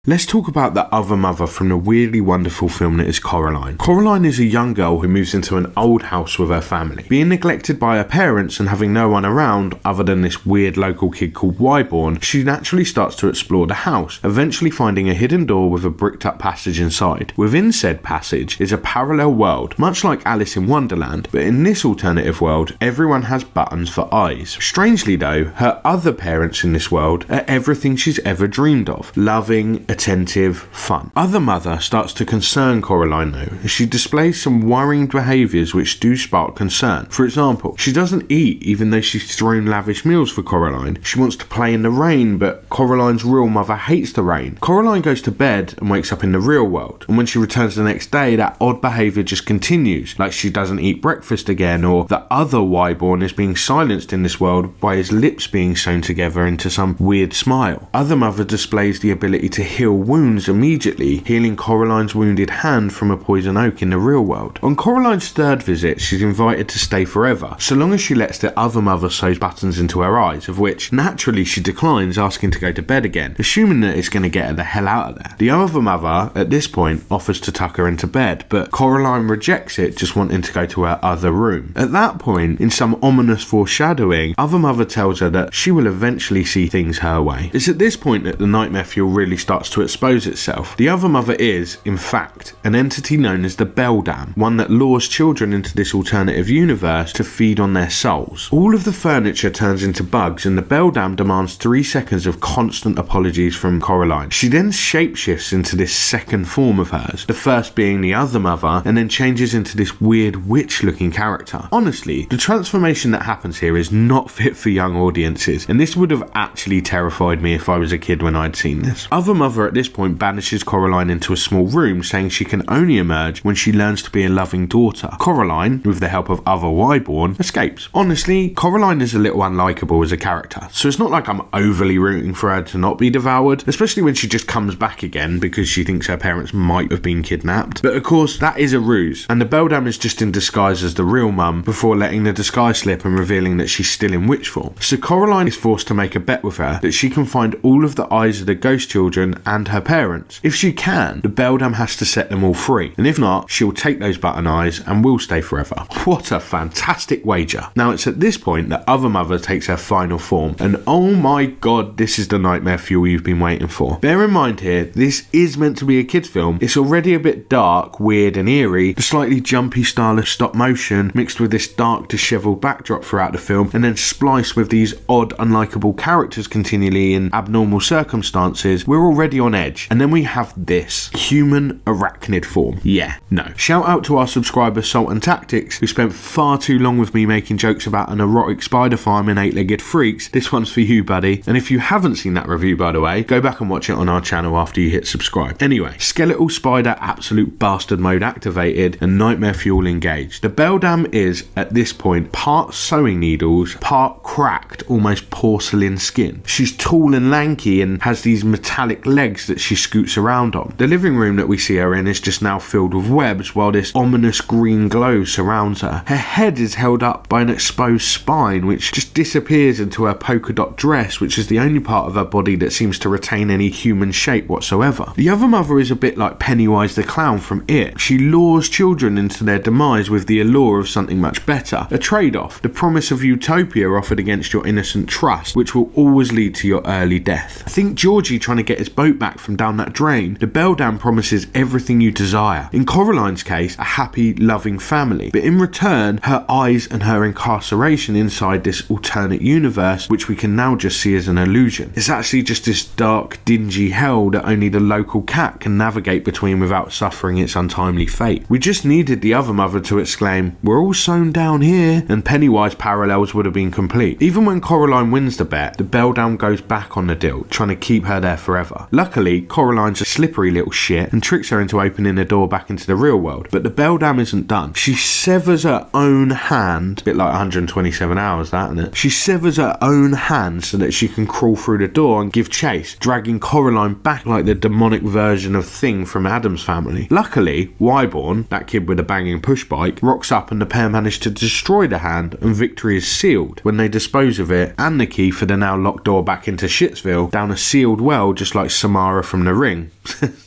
Let's talk about the other mother from the weirdly wonderful film that is Coraline. Coraline is a young girl who moves into an old house with her family. Being neglected by her parents and having no one around other than this weird local kid called Wyborn, she naturally starts to explore the house, eventually finding a hidden door with a bricked up passage inside. Within said passage is a parallel world, much like Alice in Wonderland, but in this alternative world, everyone has buttons for eyes. Strangely though, her other parents in this world are everything she's ever dreamed of. Loving, attentive, fun. Other mother starts to concern Coraline though, as she displays some worrying behaviours which do spark concern. For example, she doesn't eat even though she's thrown lavish meals for Coraline. She wants to play in the rain, but Coraline's real mother hates the rain. Coraline goes to bed and wakes up in the real world, and when she returns the next day, that odd behaviour just continues, like she doesn't eat breakfast again, or the other Wyborn is being silenced in this world by his lips being sewn together into some weird smile. Other mother displays the ability to heal wounds immediately, healing Coraline's wounded hand from a poison oak in the real world. On Coraline's third visit, she's invited to stay forever, so long as she lets the other mother sew buttons into her eyes, of which naturally she declines, asking to go to bed again, assuming that it's going to get her the hell out of there. The other mother, at this point, offers to tuck her into bed, but Coraline rejects it, just wanting to go to her other room. At that point, in some ominous foreshadowing, other mother tells her that she will eventually see things her way. It's at this point that the nightmare fuel really starts to expose itself. The other mother is, in fact, an entity known as the Beldam, one that lures children into this alternative universe to feed on their souls. All of the furniture turns into bugs, and the Beldam demands 3 seconds of constant apologies from Coraline. She then shapeshifts into this second form of hers, the first being the other mother, and then changes into this weird witch-looking character. Honestly, the transformation that happens here is not fit for young audiences, and this would have actually terrified me if I was a kid when I'd seen this. Other mother at this point banishes Coraline into a small room, saying she can only emerge when she learns to be a loving daughter. Coraline, with the help of other Wyborn, escapes. Honestly, Coraline is a little unlikable as a character, so it's not like I'm overly rooting for her to not be devoured, especially when she just comes back again because she thinks her parents might have been kidnapped. But of course, that is a ruse, and the Beldam is just in disguise as the real mum before letting the disguise slip and revealing that she's still in witch form. So Coraline is forced to make a bet with her that she can find all of the eyes of the ghost children and her parents. If she can, the Beldam has to set them all free, and if not, she'll take those button eyes and will stay forever. What a fantastic wager. Now it's at this point that other mother takes her final form, and oh my god, this is the nightmare fuel you've been waiting for. Bear in mind here, this is meant to be a kids film. It's already a bit dark, weird and eerie, the slightly jumpy style of stop motion mixed with this dark dishevelled backdrop throughout the film, and then spliced with these odd unlikable characters continually in abnormal circumstances. We're already on edge, and then we have this human arachnid form. Yeah, no. Shout out to our subscriber Salt and Tactics, who spent far too long with me making jokes about an erotic spider farm and 8-legged freaks. This one's for you, buddy. And if you haven't seen that review, by the way, go back and watch it on our channel after you hit subscribe. Anyway, skeletal spider absolute bastard mode activated and nightmare fuel engaged. The Beldam is, at this point, part sewing needles, part cracked, almost porcelain skin. She's tall and lanky and has these metallic legs that she scoots around on. The living room that we see her in is just now filled with webs, while this ominous green glow surrounds her. Her head is held up by an exposed spine, which just disappears into her polka dot dress, which is the only part of her body that seems to retain any human shape whatsoever. The other mother is a bit like Pennywise the clown from It. She lures children into their demise with the allure of something much better, a trade-off, the promise of utopia offered against your innocent trust, which will always lead to your early death. Think Georgie trying to get his boat back from down that drain. The Beldam promises everything you desire. In Coraline's case, a happy, loving family, but in return, her eyes and her incarceration inside this alternate universe, which we can now just see as an illusion. It's actually just this dark, dingy hell that only the local cat can navigate between without suffering its untimely fate. We just needed the other mother to exclaim, "We're all sewn down here," and Pennywise parallels would have been complete. Even when Coraline wins the bet, the Beldam goes back on the deal, trying to keep her there forever. Luckily, Coraline's a slippery little shit and tricks her into opening the door back into the real world, but the Beldam isn't done. She severs her own hand, a bit like 127 hours, that, isn't it? She severs her own hand so that she can crawl through the door and give chase, dragging Coraline back like the demonic version of Thing from Addams Family. Luckily, Wyborn, that kid with a banging push bike, rocks up and the pair manage to destroy the hand, and victory is sealed when they dispose of it and the key for the now locked door back into Shitsville down a sealed well, just like some Mara from The Ring.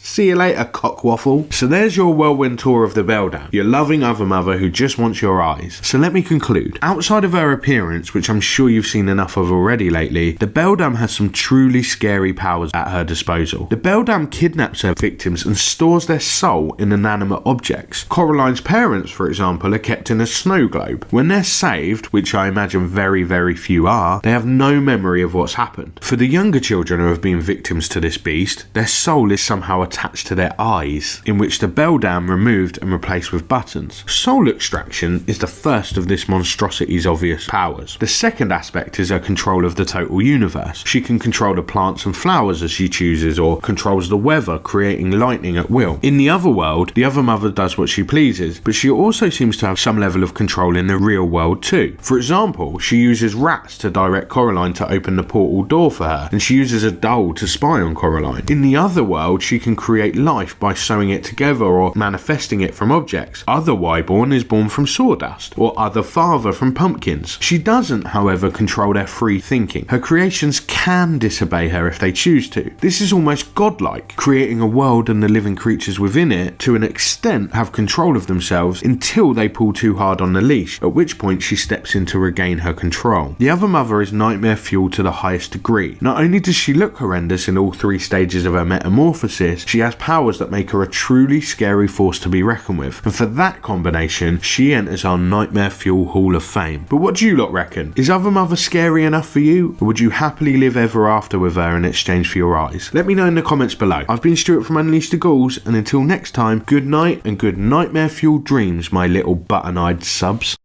See you later, cockwaffle. So there's your whirlwind tour of the beldam, your loving other mother who just wants your eyes. So let me conclude. Outside of her appearance, which I'm sure you've seen enough of already lately, the beldam has some truly scary powers at her disposal. The beldam kidnaps her victims and stores their soul in inanimate objects. Coraline's parents, for example, are kept in a snow globe. When they're saved, which I imagine very, very few are, they have no memory of what's happened. For the younger children who have been victims to this beast, their soul is somehow attached to their eyes, in which the beldam removed and replaced with buttons. Soul extraction is the first of this monstrosity's obvious powers. The second aspect is her control of the total universe. She can control the plants and flowers as she chooses, or controls the weather, creating lightning at will. In the other world, the other mother does what she pleases, but she also seems to have some level of control in the real world too. For example, she uses rats to direct Coraline to open the portal door for her, and she uses a doll to spy on Coraline. In the other world, she can create life by sewing it together or manifesting it from objects. Other Wyborn is born from sawdust, or other father from pumpkins. She doesn't, however, control their free thinking. Her creations can disobey her if they choose to. This is almost godlike, creating a world and the living creatures within it, to an extent, have control of themselves until they pull too hard on the leash, at which point she steps in to regain her control. The other mother is nightmare fuel to the highest degree. Not only does she look horrendous in all three stages of her metamorphosis, she has powers that make her a truly scary force to be reckoned with, and for that combination, she enters our Nightmare Fuel Hall of Fame. But what do you lot reckon? Is Other Mother scary enough for you, or would you happily live ever after with her in exchange for your eyes? Let me know in the comments below. I've been Stuart from Unleash the Ghouls, and until next time, good night and good nightmare fueled dreams, my little button-eyed subs.